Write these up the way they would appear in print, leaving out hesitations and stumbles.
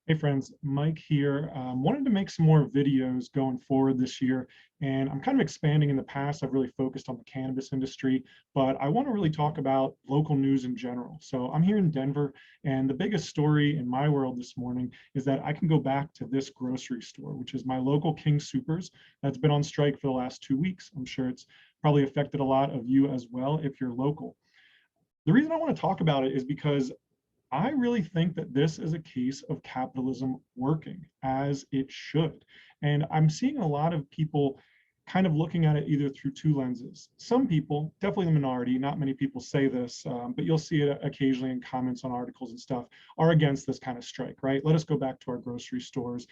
Hey friends, Mike here. Wanted to make some more videos going forward this year, and I'm kind of expanding. In the past, I've really focused on the cannabis industry, but I want to really talk about local news in general. So I'm here in Denver, and the biggest story in my world this morning is that I can go back to this grocery store, which is my local King Soopers that's been on strike for the last 2 weeks. I'm sure it's probably affected a lot of you as well if you're local. The reason I want to talk about it is because I really think that this is a case of capitalism working as it should. And I'm seeing a lot of people kind of looking at it either through two lenses. Some people, definitely the minority, not many people say this, but you'll see it occasionally in comments on articles and stuff, are against this kind of strike, right? Let us go back to our grocery stores,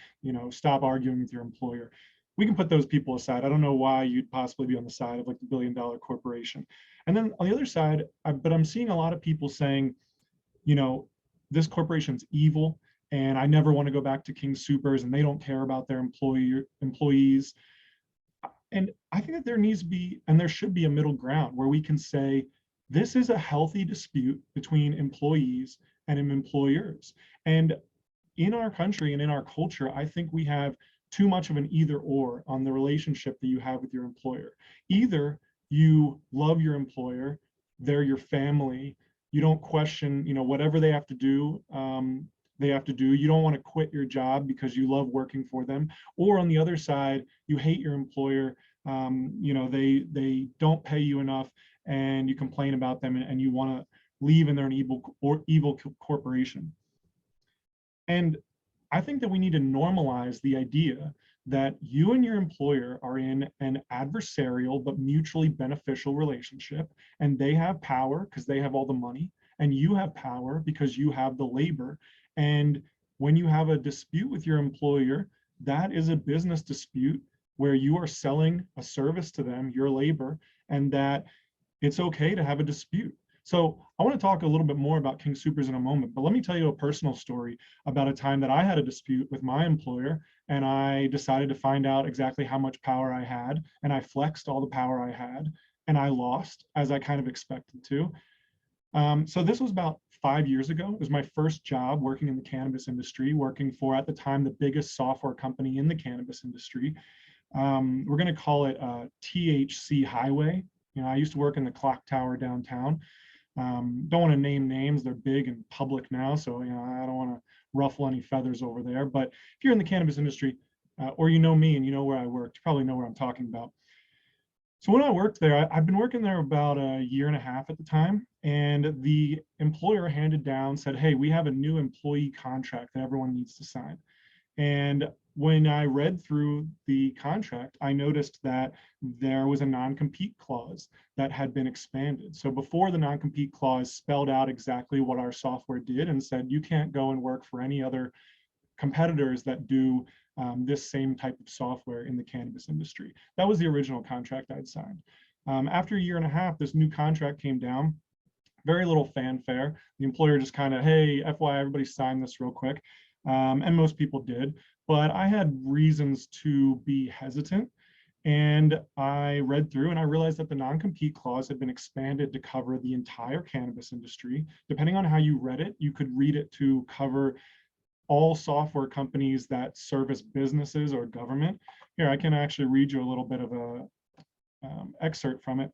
stop arguing with your employer. We can put those people aside. I don't know why you'd possibly be on the side of like the billion-dollar corporation. And then on the other side, but I'm seeing a lot of people saying, you know, this corporation's evil and I never want to go back to King Soopers and they don't care about their employees. And I think that there needs to be, and there should be, a middle ground where we can say, this is a healthy dispute between employees and employers. And in our country and in our culture, I think we have too much of an either or on the relationship that you have with your employer. Either you love your employer, they're your family, you don't question, whatever they have to do, they have to do. You don't want to quit your job because you love working for them. Or on the other side, you hate your employer, they don't pay you enough and you complain about them and you want to leave and they're an evil corporation. And I think that we need to normalize the idea that you and your employer are in an adversarial but mutually beneficial relationship, and they have power because they have all the money, and you have power because you have the labor. And when you have a dispute with your employer, that is a business dispute where you are selling a service to them, your labor, and that it's okay to have a dispute. So I want to talk a little bit more about King Soopers in a moment, but let me tell you a personal story about a time that I had a dispute with my employer and I decided to find out exactly how much power I had, and I flexed all the power I had and I lost, as I kind of expected to. So this was about 5 years ago. It was my first job working in the cannabis industry, working for, at the time, the biggest software company in the cannabis industry. We're going to call it THC Highway. I used to work in the clock tower downtown. Don't want to name names, they're big and public now, so I don't want to ruffle any feathers over there. But if you're in the cannabis industry, or you know me and you know where I worked, you probably know where I'm talking about. So when I worked there, I've been working there about a year and a half at the time, and the employer handed down, said, hey, we have a new employee contract that everyone needs to sign. And when I read through the contract, I noticed that there was a non-compete clause that had been expanded. So before, the non-compete clause spelled out exactly what our software did and said, you can't go and work for any other competitors that do this same type of software in the cannabis industry. That was the original contract I'd signed. After a year and a half, this new contract came down. Very little fanfare. The employer just kind of, hey, FYI, everybody sign this real quick. And most people did, but I had reasons to be hesitant. And I read through and I realized that the non-compete clause had been expanded to cover the entire cannabis industry. Depending on how you read it, you could read it to cover all software companies that service businesses or government. Here, I can actually read you a little bit of a excerpt from it.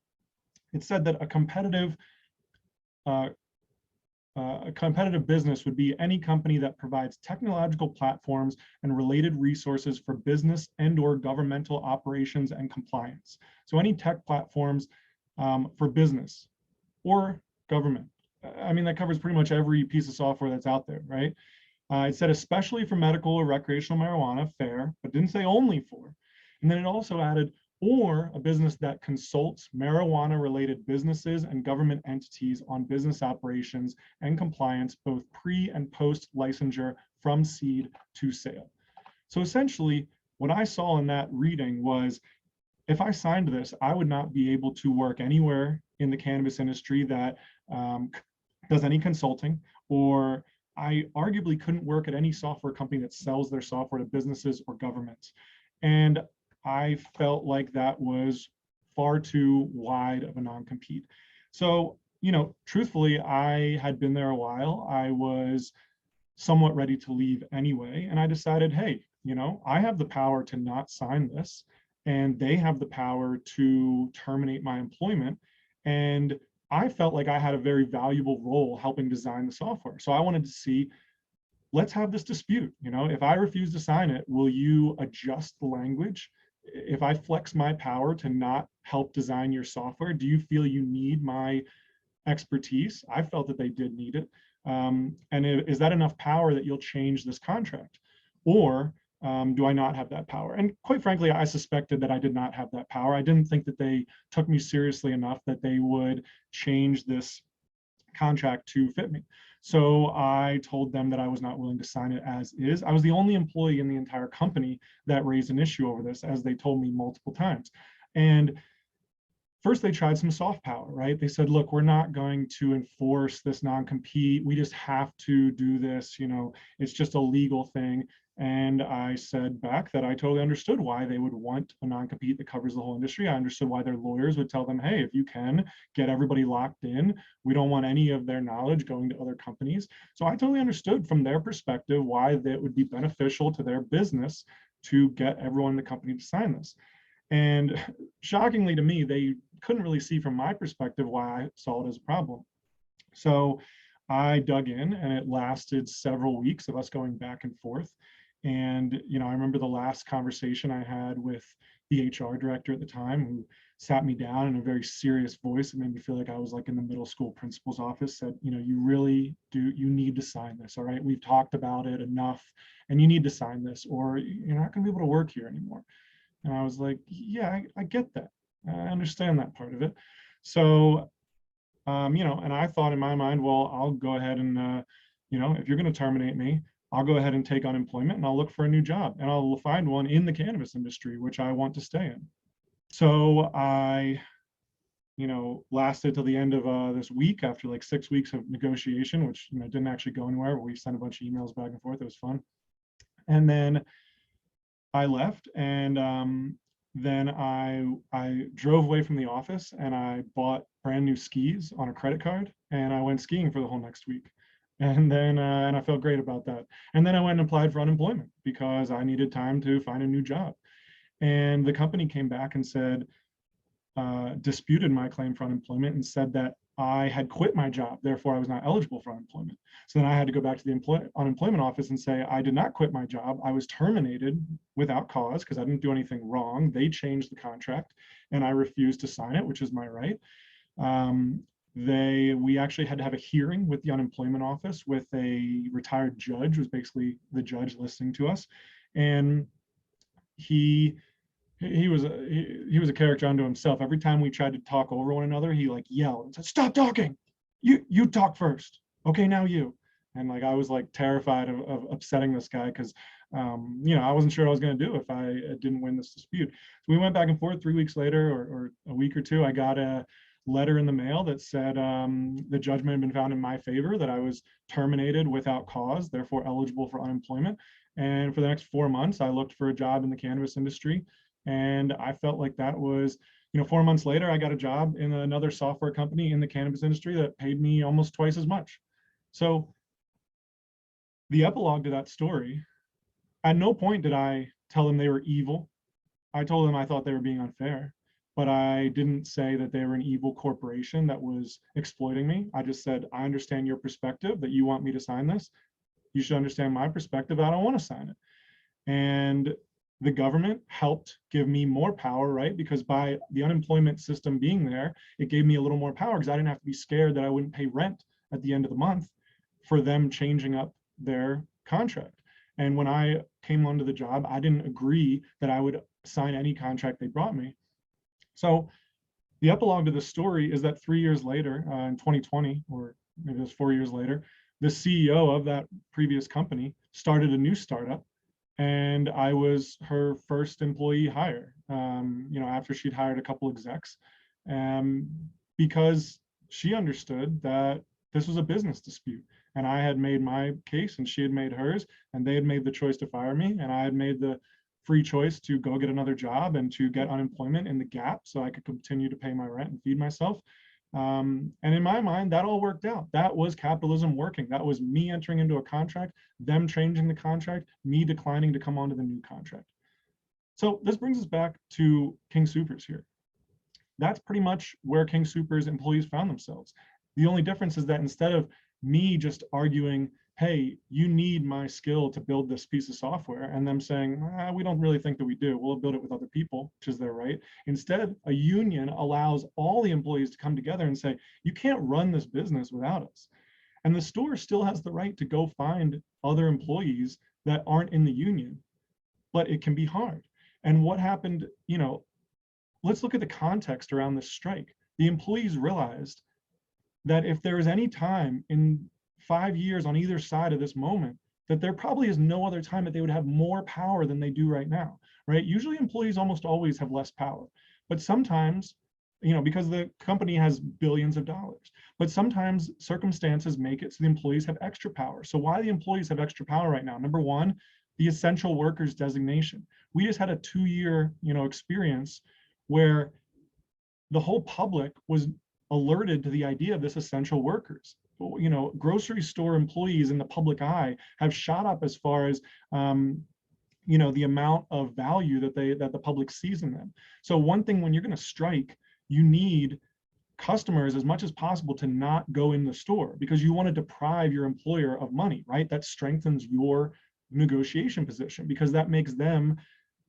It said that a competitive business would be any company that provides technological platforms and related resources for business and or governmental operations and compliance. So any tech platforms for business or government. I mean, that covers pretty much every piece of software that's out there, right? It said especially for medical or recreational marijuana, fair, but didn't say only for. And then it also added, or a business that consults marijuana-related businesses and government entities on business operations and compliance, both pre and post licensure from seed to sale. So essentially, what I saw in that reading was, if I signed this, I would not be able to work anywhere in the cannabis industry that does any consulting, or I arguably couldn't work at any software company that sells their software to businesses or governments. And I felt like that was far too wide of a non-compete. So, truthfully, I had been there a while. I was somewhat ready to leave anyway. And I decided, hey, I have the power to not sign this, and they have the power to terminate my employment. And I felt like I had a very valuable role helping design the software. So I wanted to see, let's have this dispute. If I refuse to sign it, will you adjust the language? If I flex my power to not help design your software, do you feel you need my expertise? I felt that they did need it. And is that enough power that you'll change this contract? Or do I not have that power? And quite frankly, I suspected that I did not have that power. I didn't think that they took me seriously enough that they would change this contract to fit me. So I told them that I was not willing to sign it as is. I was the only employee in the entire company that raised an issue over this, as they told me multiple times. And first, they tried some soft power, right? They said, look, we're not going to enforce this non-compete. We just have to do this. It's just a legal thing. And I said back that I totally understood why they would want a non-compete that covers the whole industry. I understood why their lawyers would tell them, hey, if you can get everybody locked in, we don't want any of their knowledge going to other companies. So I totally understood from their perspective why that would be beneficial to their business to get everyone in the company to sign this. And shockingly to me, they couldn't really see from my perspective why I saw it as a problem. So I dug in, and it lasted several weeks of us going back and forth. And, I remember the last conversation I had with the HR director at the time, who sat me down in a very serious voice. It made me feel like I was like in the middle school principal's office, said, you really do, you need to sign this. All right. We've talked about it enough, and you need to sign this, or you're not going to be able to work here anymore. And I was like, yeah, I get that. I understand that part of it. So, and I thought in my mind, well, I'll go ahead and, if you're going to terminate me, I'll go ahead and take unemployment, and I'll look for a new job, and I'll find one in the cannabis industry, which I want to stay in. So I, lasted till the end of this week, after like 6 weeks of negotiation, which, didn't actually go anywhere. But we sent a bunch of emails back and forth. It was fun. And then I left, and then I drove away from the office, and I bought brand new skis on a credit card, and I went skiing for the whole next week. And then and I felt great about that. And then I went and applied for unemployment because I needed time to find a new job. And the company came back and said, disputed my claim for unemployment and said that I had quit my job, therefore I was not eligible for unemployment. So then I had to go back to the unemployment office and say, I did not quit my job. I was terminated without cause because I didn't do anything wrong. They changed the contract, and I refused to sign it, which is my right. We actually had to have a hearing with the unemployment office with a retired judge, who was basically the judge listening to us. And he was a character unto himself. Every time we tried to talk over one another, he like yelled and said, "Stop talking! You talk first. Okay, now you." And like I was like terrified of upsetting this guy because I wasn't sure what I was going to do if I didn't win this dispute. So we went back and forth. 3 weeks later, or a week or two, I got a letter in the mail that said the judgment had been found in my favor, that I was terminated without cause, therefore eligible for unemployment. And for the next 4 months, I looked for a job in the cannabis industry. And I felt like that was, 4 months later, I got a job in another software company in the cannabis industry that paid me almost twice as much. So the epilogue to that story, at no point did I tell them they were evil. I told them I thought they were being unfair, but I didn't say that they were an evil corporation that was exploiting me. I just said, I understand your perspective, that you want me to sign this. You should understand my perspective. I don't want to sign it. And the government helped give me more power, right? Because by the unemployment system being there, it gave me a little more power because I didn't have to be scared that I wouldn't pay rent at the end of the month for them changing up their contract. And when I came onto the job, I didn't agree that I would sign any contract they brought me. So the epilogue to the story is that 3 years later, in 2020, or maybe it was 4 years later, the CEO of that previous company started a new startup, and I was her first employee hire, after she'd hired a couple execs, because she understood that this was a business dispute, and I had made my case and she had made hers, and they had made the choice to fire me, and I had made the free choice to go get another job and to get unemployment in the gap so I could continue to pay my rent and feed myself. And in my mind, that all worked out. That was capitalism working. That was me entering into a contract, them changing the contract, me declining to come onto the new contract. So this brings us back to King Soopers here. That's pretty much where King Soopers employees found themselves. The only difference is that instead of me just arguing, hey, you need my skill to build this piece of software, and them saying, we don't really think that we do, we'll build it with other people, which is their right. Instead, a union allows all the employees to come together and say, you can't run this business without us. And the store still has the right to go find other employees that aren't in the union, but it can be hard. And what happened, let's look at the context around this strike. The employees realized that if there is any time in 5 years on either side of this moment, that there probably is no other time that they would have more power than they do right now, right? Usually employees almost always have less power, but sometimes, because the company has billions of dollars, but sometimes circumstances make it so the employees have extra power. So why the employees have extra power right now? Number one, the essential workers designation. We just had a 2-year, experience where the whole public was alerted to the idea of this essential workers. Grocery store employees in the public eye have shot up as far as the amount of value that the public sees in them. So one thing, when you're going to strike, you need customers as much as possible to not go in the store, because you want to deprive your employer of money, right? That strengthens your negotiation position, because that makes them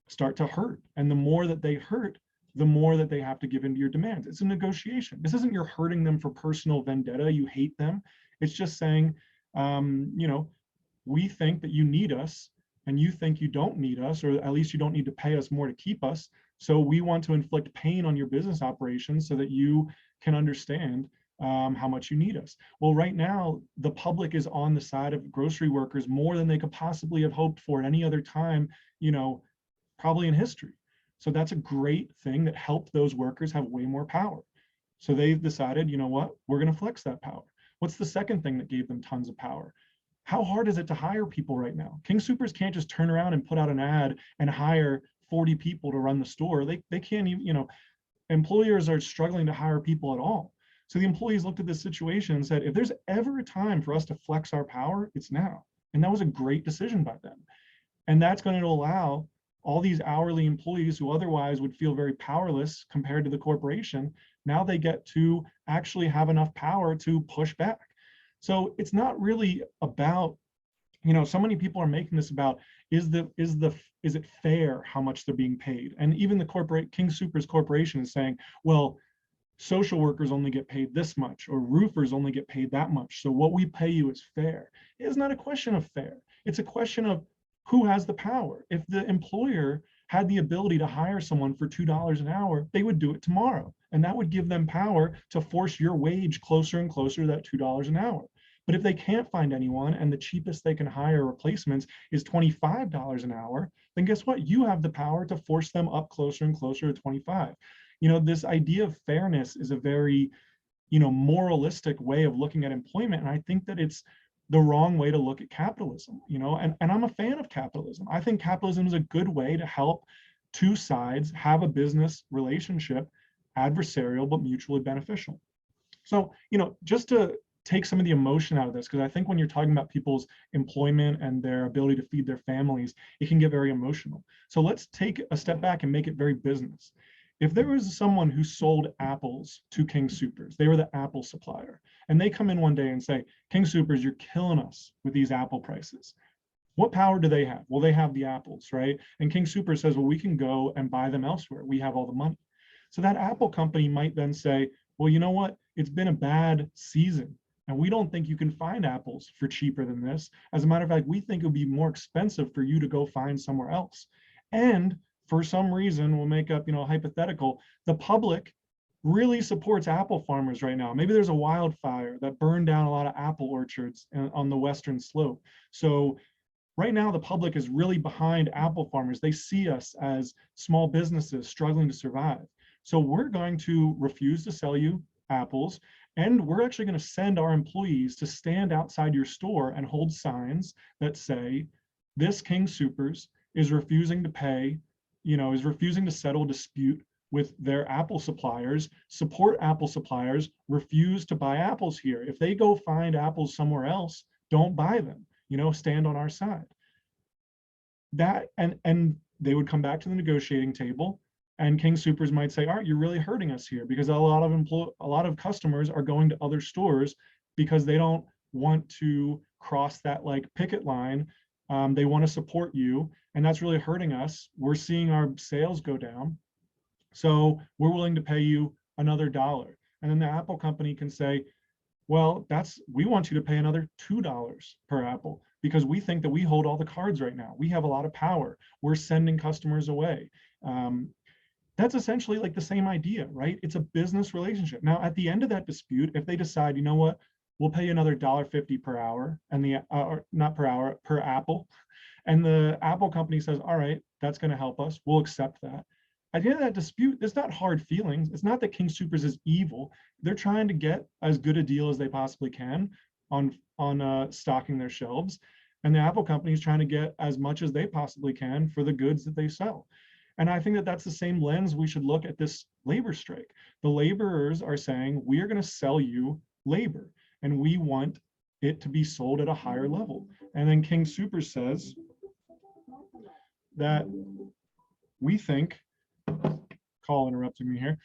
start to hurt. And the more that they hurt, the more that they have to give into your demands. It's a negotiation. This isn't you're hurting them for personal vendetta, you hate them. It's just saying, we think that you need us, and you think you don't need us, or at least you don't need to pay us more to keep us. So we want to inflict pain on your business operations so that you can understand how much you need us. Well, right now, the public is on the side of grocery workers more than they could possibly have hoped for at any other time, probably in history. So that's a great thing that helped those workers have way more power. So they've decided, what, we're going to flex that power. What's the second thing that gave them tons of power? How hard is it to hire people right now? King Soopers can't just turn around and put out an ad and hire 40 people to run the store. They can't even, employers are struggling to hire people at all. So the employees looked at this situation and said, if there's ever a time for us to flex our power, it's now. And that was a great decision by them. And that's going to allow all these hourly employees who otherwise would feel very powerless compared to the corporation, now they get to actually have enough power to push back. So it's not really about, so many people are making this about, is it fair how much they're being paid? And even the King Soopers Corporation is saying, well, social workers only get paid this much, or roofers only get paid that much, so what we pay you is fair. It's not a question of fair. It's a question of who has the power. If the employer had the ability to hire someone for $2 an hour, they would do it tomorrow. And that would give them power to force your wage closer and closer to that $2 an hour. But if they can't find anyone, and the cheapest they can hire replacements is $25 an hour, then guess what? You have the power to force them up closer and closer to 25. This idea of fairness is a very, moralistic way of looking at employment. And I think that it's the wrong way to look at capitalism, and I'm a fan of capitalism. I think capitalism is a good way to help two sides have a business relationship, adversarial but mutually beneficial. So, just to take some of the emotion out of this, because I think when you're talking about people's employment and their ability to feed their families, it can get very emotional. So let's take a step back and make it very business. If there was someone who sold apples to King Soopers, they were the apple supplier, and they come in one day and say, King Soopers, you're killing us with these apple prices. What power do they have? Well, they have the apples, right? And King Soopers says, well, we can go and buy them elsewhere. We have all the money. So that apple company might then say, well, you know what? It's been a bad season, and we don't think you can find apples for cheaper than this. As a matter of fact, we think it would be more expensive for you to go find somewhere else. And for some reason, we'll make up, hypothetical, the public really supports apple farmers right now. Maybe there's a wildfire that burned down a lot of apple orchards on the western slope. So right now, the public is really behind apple farmers. They see us as small businesses struggling to survive. So we're going to refuse to sell you apples, and we're actually going to send our employees to stand outside your store and hold signs that say, this King Soopers is refusing to pay, is refusing to settle a dispute with their Apple suppliers, support Apple suppliers, refuse to buy apples here. If they go find apples somewhere else, don't buy them, stand on our side. That, and they would come back to the negotiating table, and King Soopers might say, all right, you're really hurting us here, because a lot of customers are going to other stores because they don't want to cross that like picket line. They want to support you, and that's really hurting us. We're seeing our sales go down, so we're willing to pay you another $1. And then the Apple company can say, well, we want you to pay another $2 per apple, because we think that we hold all the cards right now. We have a lot of power. We're sending customers away. That's essentially like the same idea, right? It's a business relationship. Now, at the end of that dispute, if they decide, you know what, we'll pay you another $1.50 per hour, and not per hour, per apple, and the Apple company says, all right, that's going to help us, we'll accept that. At the end of that dispute, there's not hard feelings. It's not that King Soopers is evil. They're trying to get as good a deal as they possibly can on stocking their shelves. And the Apple company is trying to get as much as they possibly can for the goods that they sell. And I think that that's the same lens we should look at this labor strike. The laborers are saying, we are going to sell you labor, and we want it to be sold at a higher level. And then King Soopers says that we think, call interrupting me here.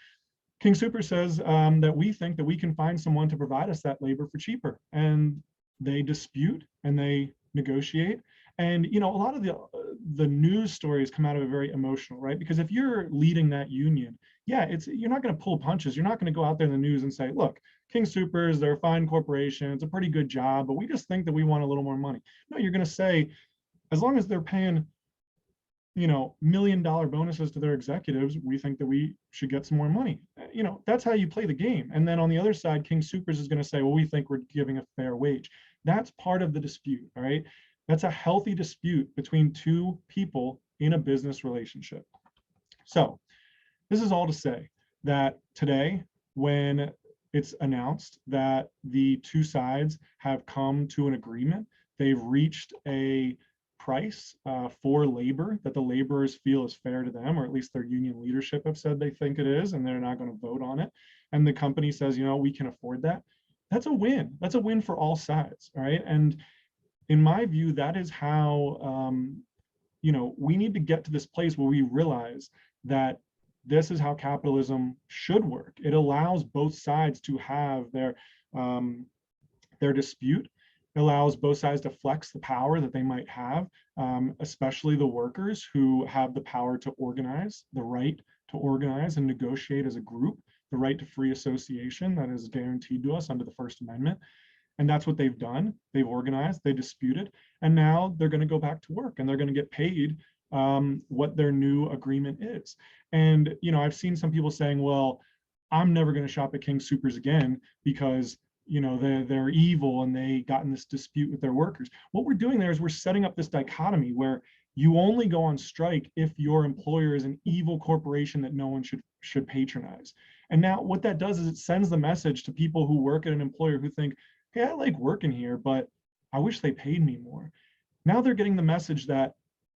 King Soopers says that we think that we can find someone to provide us that labor for cheaper. And they dispute and they negotiate. And a lot of the news stories come out of it very emotional, right? Because if you're leading that union, yeah, you're not going to pull punches. You're not going to go out there in the news and say, look, King Soopers, they're a fine corporation, it's a pretty good job, but we just think that we want a little more money. No, you're going to say, as long as they're paying $1 million bonuses to their executives, we think that we should get some more money. That's how you play the game. And then on the other side, King Soopers is going to say, well, we think we're giving a fair wage. That's part of the dispute, all right? That's a healthy dispute between two people in a business relationship. So this is all to say that today, when it's announced that the two sides have come to an agreement, they've reached a price for labor that the laborers feel is fair to them, or at least their union leadership have said they think it is, and they're not going to vote on it. And the company says, we can afford that. That's a win. That's a win for all sides, right? And in my view, that is how, we need to get to this place where we realize that this is how capitalism should work. It allows both sides to have their dispute. It allows both sides to flex the power that they might have, especially the workers who have the power to organize, the right to organize and negotiate as a group, the right to free association that is guaranteed to us under the First Amendment. And that's what they've done. They've organized, they disputed, and now they're going to go back to work and they're going to get paid what their new agreement is. And, I've seen some people saying, well, I'm never going to shop at King Soopers again because they're evil and they got in this dispute with their workers. What we're doing there is we're setting up this dichotomy where you only go on strike if your employer is an evil corporation that no one should patronize. And now what that does is it sends the message to people who work at an employer who think, hey, I like working here, but I wish they paid me more. Now they're getting the message that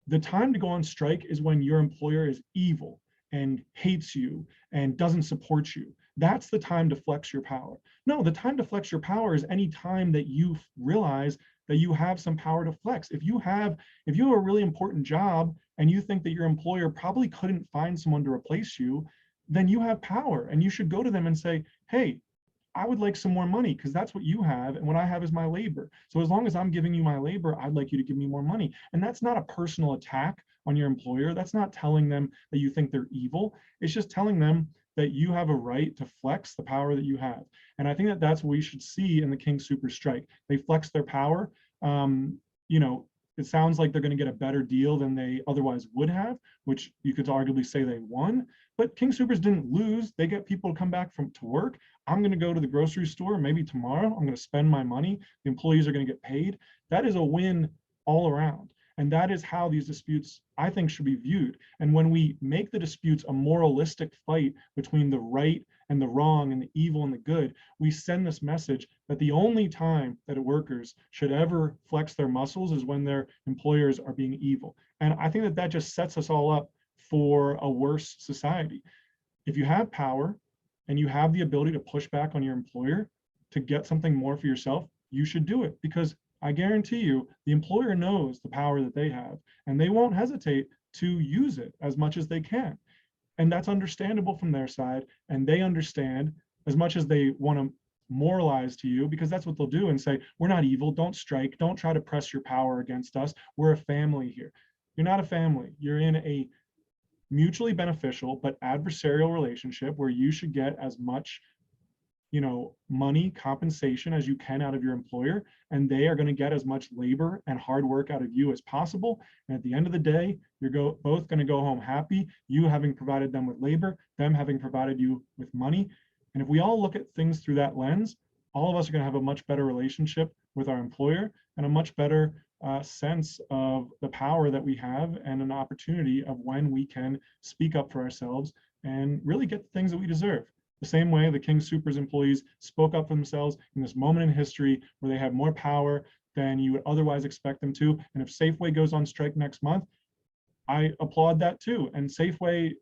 the time to go on strike is when your employer is evil and hates you and doesn't support you. That's the time to flex your power. No, the time to flex your power is any time that you realize that you have some power to flex. If you have a really important job and you think that your employer probably couldn't find someone to replace you, then you have power and you should go to them and say, hey, I would like some more money because that's what you have and what I have is my labor. So as long as I'm giving you my labor, I'd like you to give me more money. And that's not a personal attack on your employer. That's not telling them that you think they're evil. It's just telling them that you have a right to flex the power that you have. And I think that that's what we should see in the King Soopers strike. They flex their power. It sounds like they're going to get a better deal than they otherwise would have, which you could arguably say they won. But King Soopers didn't lose. They get people to come back to work. I'm going to go to the grocery store maybe tomorrow. I'm going to spend my money. The employees are going to get paid. That is a win all around. And that is how these disputes, I think, should be viewed. And when we make the disputes a moralistic fight between the right and the wrong and the evil and the good, we send this message that the only time that workers should ever flex their muscles is when their employers are being evil. And I think that that just sets us all up for a worse society. if you have power and you have the ability to push back on your employer to get something more for yourself, you should do it, because I guarantee you the employer knows the power that they have and they won't hesitate to use it as much as they can. And that's understandable from their side. And they understand, as much as they want to moralize to you, because that's what they'll do and say, we're not evil, don't strike, don't try to press your power against us. We're a family here. You're not a family. You're in a mutually beneficial but adversarial relationship where you should get as much money compensation as you can out of your employer, and they are going to get as much labor and hard work out of you as possible. And at the end of the day, you're both going to go home happy, you having provided them with labor, them having provided you with money. And if we all look at things through that lens, all of us are going to have a much better relationship with our employer and a much better sense of the power that we have and an opportunity of when we can speak up for ourselves and really get the things that we deserve. The same way the King Soopers employees spoke up for themselves in this moment in history where they have more power than you would otherwise expect them to. And if Safeway goes on strike next month, I applaud that too. And Safeway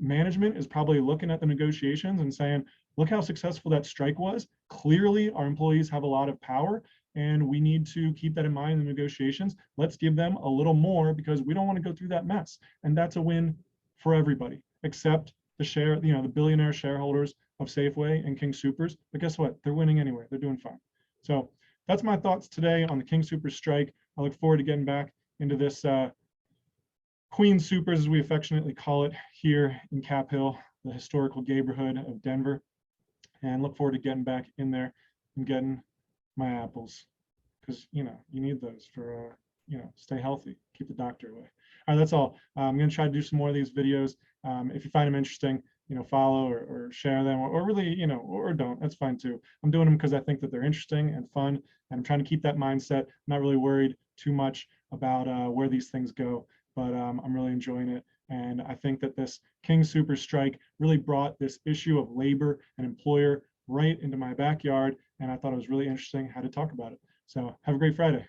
management is probably looking at the negotiations and saying, look how successful that strike was. Clearly, our employees have a lot of power, and we need to keep that in mind in the negotiations. Let's give them a little more because we don't want to go through that mess. And that's a win for everybody, except the billionaire shareholders of Safeway and King Soopers. But guess what? They're winning anyway. They're doing fine. So that's my thoughts today on the King Soopers strike. I look forward to getting back into this Queen Soopers, as we affectionately call it here in Cap Hill, the historical neighborhood of Denver, and look forward to getting back in there and getting my apples, because you need those for stay healthy, keep the doctor away. All right, that's all. I'm going to try to do some more of these videos. If you find them interesting, follow or share them, or really, or don't. That's fine too. I'm doing them because I think that they're interesting and fun, and I'm trying to keep that mindset. I'm not really worried too much about where these things go, but I'm really enjoying it. And I think that this King Soopers strike really brought this issue of labor and employer right into my backyard, and I thought it was really interesting how to talk about it. So have a great Friday.